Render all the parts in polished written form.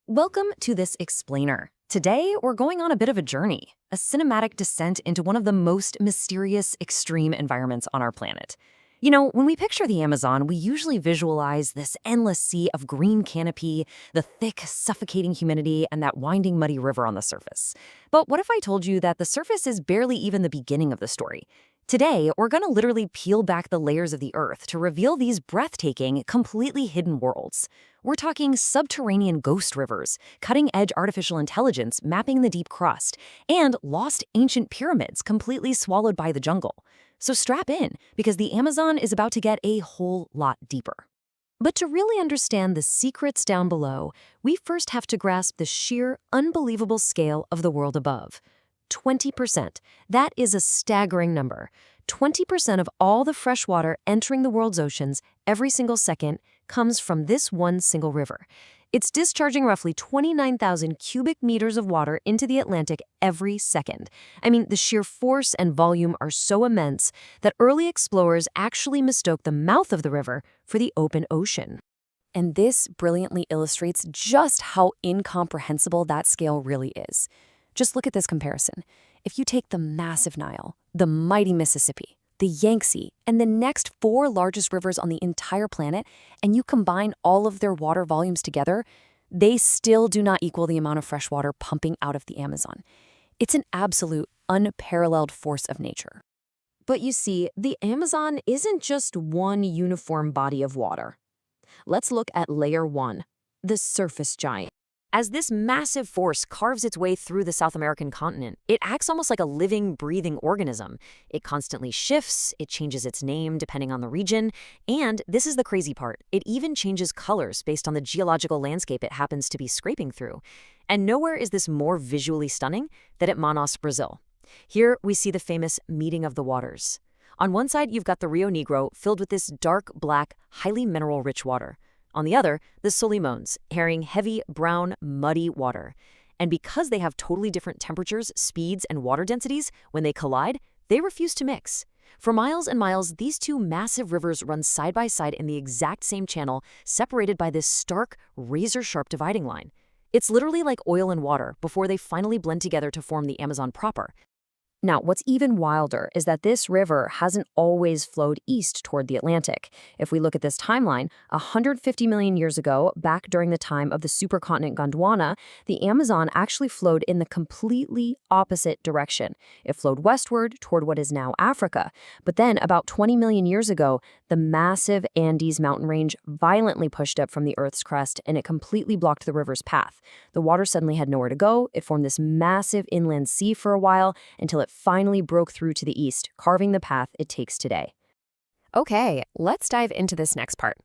Welcome to this explainer. Today, we're going on a bit of a journey, a cinematic descent into one of the most mysterious extreme environments on our planet. You know, when we picture the Amazon, we usually visualize this endless sea of green canopy, the thick, suffocating humidity, and that winding, muddy river on the surface. But what if I told you that the surface is barely even the beginning of the story? Today, we're going to literally peel back the layers of the Earth to reveal these breathtaking, completely hidden worlds. We're talking subterranean ghost rivers, cutting-edge artificial intelligence mapping the deep crust, and lost ancient pyramids completely swallowed by the jungle. So strap in, because the Amazon is about to get a whole lot deeper. But to really understand the secrets down below, we first have to grasp the sheer, unbelievable scale of the world above. 20%. That is a staggering number. 20% of all the fresh water entering the world's oceans every single second comes from this one single river. It's discharging roughly 29,000 cubic meters of water into the Atlantic every second. I mean, the sheer force and volume are so immense that early explorers actually mistook the mouth of the river for the open ocean. And this brilliantly illustrates just how incomprehensible that scale really is. Just look at this comparison. If you take the massive Nile, the mighty Mississippi, the Yangtze, and the next four largest rivers on the entire planet, and you combine all of their water volumes together, they still do not equal the amount of fresh water pumping out of the Amazon. It's an absolute, unparalleled force of nature. But you see, the Amazon isn't just one uniform body of water. Let's look at layer 1, the surface giant. As this massive force carves its way through the South American continent, it acts almost like a living, breathing organism. It constantly shifts, it changes its name depending on the region, and this is the crazy part, it even changes colors based on the geological landscape it happens to be scraping through. And nowhere is this more visually stunning than at Manaus, Brazil. Here we see the famous meeting of the waters. On one side, you've got the Rio Negro filled with this dark, black, highly mineral-rich water. On the other, the Solimões, carrying heavy, brown, muddy water. And because they have totally different temperatures, speeds, and water densities, when they collide, they refuse to mix. For miles and miles, these two massive rivers run side by side in the exact same channel, separated by this stark, razor-sharp dividing line. It's literally like oil and water before they finally blend together to form the Amazon proper. Now, what's even wilder is that this river hasn't always flowed east toward the Atlantic. If we look at this timeline, 150 million years ago, back during the time of the supercontinent Gondwana, the Amazon actually flowed in the completely opposite direction. It flowed westward toward what is now Africa. But then, about 20 million years ago, the massive Andes mountain range violently pushed up from the Earth's crust, and it completely blocked the river's path. The water suddenly had nowhere to go. It formed this massive inland sea for a while, until it finally broke through to the east, carving the path it takes today. Okay, let's dive into this next part.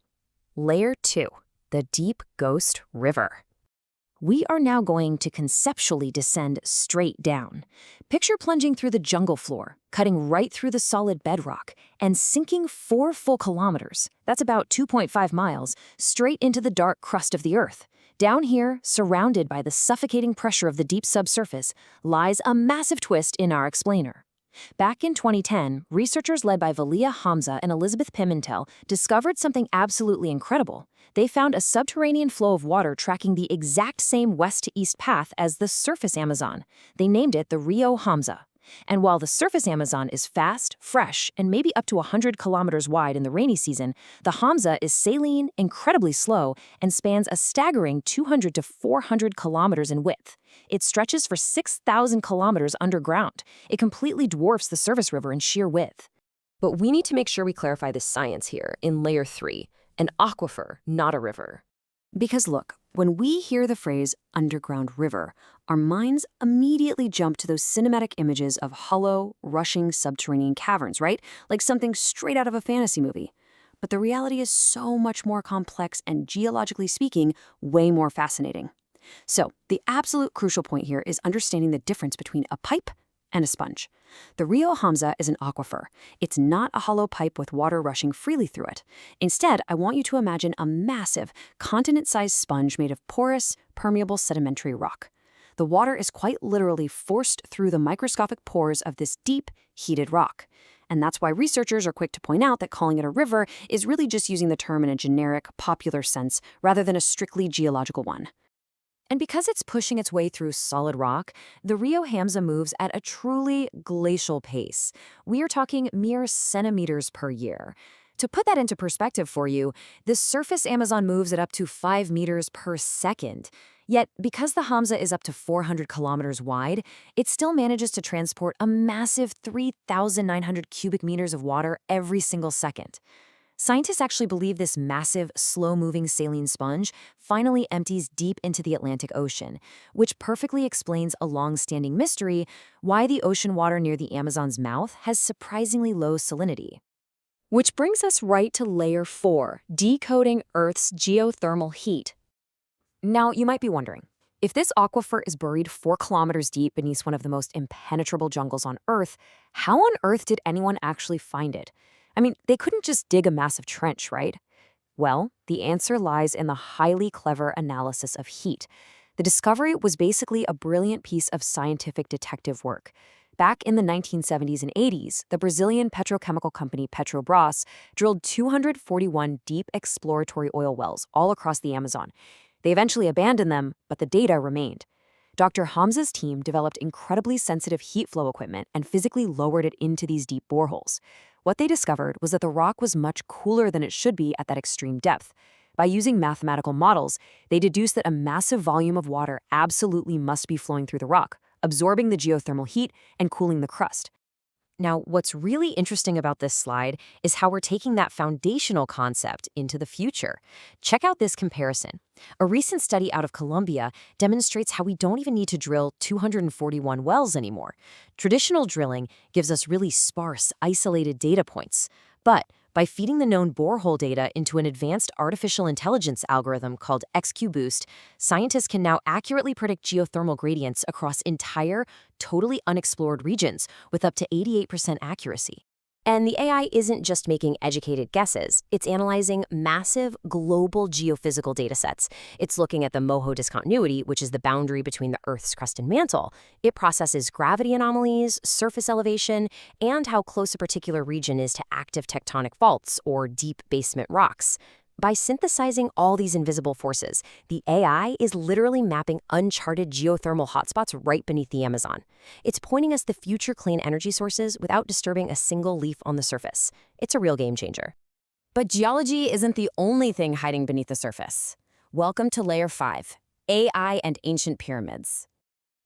Layer 2, the deep ghost river. We are now going to conceptually descend straight down. Picture plunging through the jungle floor, cutting right through the solid bedrock, and sinking 4 full kilometers, that's about 2.5 miles, straight into the dark crust of the Earth. Down here, surrounded by the suffocating pressure of the deep subsurface, lies a massive twist in our explainer. Back in 2010, researchers led by Valia Hamza and Elizabeth Pimentel discovered something absolutely incredible. They found a subterranean flow of water tracking the exact same west-to-east path as the surface Amazon. They named it the Rio Hamza. And while the surface Amazon is fast, fresh, and maybe up to 100 kilometers wide in the rainy season, the Hamza is saline, incredibly slow, and spans a staggering 200 to 400 kilometers in width. It stretches for 6,000 kilometers underground. It completely dwarfs the surface river in sheer width. But we need to make sure we clarify the science here in layer 3, an aquifer, not a river. Because look, when we hear the phrase underground river, our minds immediately jump to those cinematic images of hollow, rushing subterranean caverns, right? Like something straight out of a fantasy movie. But the reality is so much more complex and, geologically speaking, way more fascinating. So, the absolute crucial point here is understanding the difference between a pipe and a sponge. The Rio Hamza is an aquifer. It's not a hollow pipe with water rushing freely through it. Instead, I want you to imagine a massive, continent-sized sponge made of porous, permeable sedimentary rock. The water is quite literally forced through the microscopic pores of this deep, heated rock. And that's why researchers are quick to point out that calling it a river is really just using the term in a generic, popular sense rather than a strictly geological one. And because it's pushing its way through solid rock, the Rio Hamza moves at a truly glacial pace. We are talking mere centimeters per year. To put that into perspective for you, the surface Amazon moves at up to 5 meters per second. Yet, because the Hamza is up to 400 kilometers wide, it still manages to transport a massive 3,900 cubic meters of water every single second. Scientists actually believe this massive, slow-moving saline sponge finally empties deep into the Atlantic Ocean, which perfectly explains a long-standing mystery: why the ocean water near the Amazon's mouth has surprisingly low salinity. Which brings us right to layer 4, decoding Earth's geothermal heat. Now, you might be wondering, if this aquifer is buried 4 kilometers deep beneath one of the most impenetrable jungles on Earth, how on earth did anyone actually find it? I mean, they couldn't just dig a massive trench, right? Well, the answer lies in the highly clever analysis of heat. The discovery was basically a brilliant piece of scientific detective work. Back in the 1970s and 80s, the Brazilian petrochemical company Petrobras drilled 241 deep exploratory oil wells all across the Amazon. They eventually abandoned them, but the data remained. Dr. Hamza's team developed incredibly sensitive heat flow equipment and physically lowered it into these deep boreholes. What they discovered was that the rock was much cooler than it should be at that extreme depth. By using mathematical models, they deduced that a massive volume of water absolutely must be flowing through the rock, absorbing the geothermal heat and cooling the crust. Now, what's really interesting about this slide is how we're taking that foundational concept into the future. Check out this comparison. A recent study out of Colombia demonstrates how we don't even need to drill 241 wells anymore. Traditional drilling gives us really sparse, isolated data points. But by feeding the known borehole data into an advanced artificial intelligence algorithm called XGBoost, scientists can now accurately predict geothermal gradients across entire, totally unexplored regions with up to 88% accuracy. And the AI isn't just making educated guesses. It's analyzing massive global geophysical datasets. It's looking at the Moho discontinuity, which is the boundary between the Earth's crust and mantle. It processes gravity anomalies, surface elevation, and how close a particular region is to active tectonic faults or deep basement rocks. By synthesizing all these invisible forces, the AI is literally mapping uncharted geothermal hotspots right beneath the Amazon. It's pointing us the future clean energy sources without disturbing a single leaf on the surface. It's a real game changer. But geology isn't the only thing hiding beneath the surface. Welcome to Layer 5, AI and Ancient Pyramids.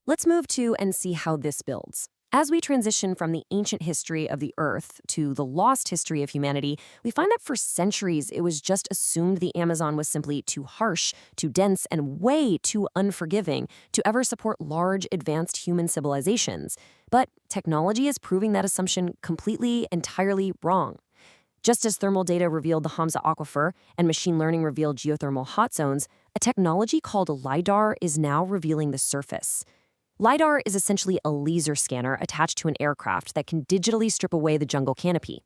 Let's move to and see how this builds. As we transition from the ancient history of the Earth to the lost history of humanity, we find that for centuries it was just assumed the Amazon was simply too harsh, too dense, and way too unforgiving to ever support large, advanced human civilizations. But technology is proving that assumption completely, entirely wrong. Just as thermal data revealed the Hamza Aquifer and machine learning revealed geothermal hot zones, a technology called LiDAR is now revealing the surface. LiDAR is essentially a laser scanner attached to an aircraft that can digitally strip away the jungle canopy.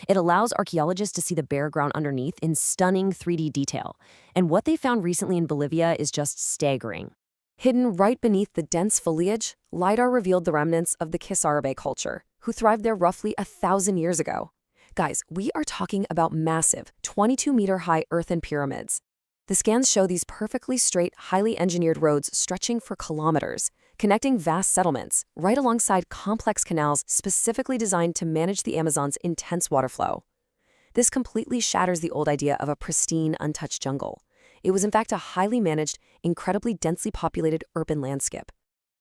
It allows archaeologists to see the bare ground underneath in stunning 3D detail. And what they found recently in Bolivia is just staggering. Hidden right beneath the dense foliage, LiDAR revealed the remnants of the Kisarabe culture, who thrived there roughly 1,000 years ago. Guys, we are talking about massive, 22-meter-high earthen pyramids. The scans show these perfectly straight, highly engineered roads stretching for kilometers, connecting vast settlements right alongside complex canals specifically designed to manage the Amazon's intense water flow. This completely shatters the old idea of a pristine, untouched jungle. It was in fact a highly managed, incredibly densely populated urban landscape.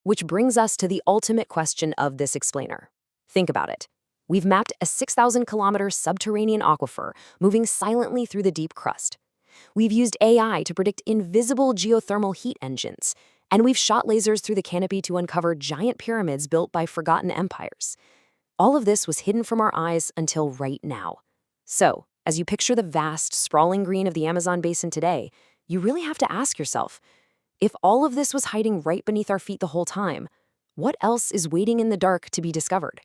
Which brings us to the ultimate question of this explainer. Think about it. We've mapped a 6,000-kilometer subterranean aquifer moving silently through the deep crust. We've used AI to predict invisible geothermal heat engines, and we've shot lasers through the canopy to uncover giant pyramids built by forgotten empires. All of this was hidden from our eyes until right now. So, as you picture the vast, sprawling green of the Amazon basin today, you really have to ask yourself, if all of this was hiding right beneath our feet the whole time, what else is waiting in the dark to be discovered?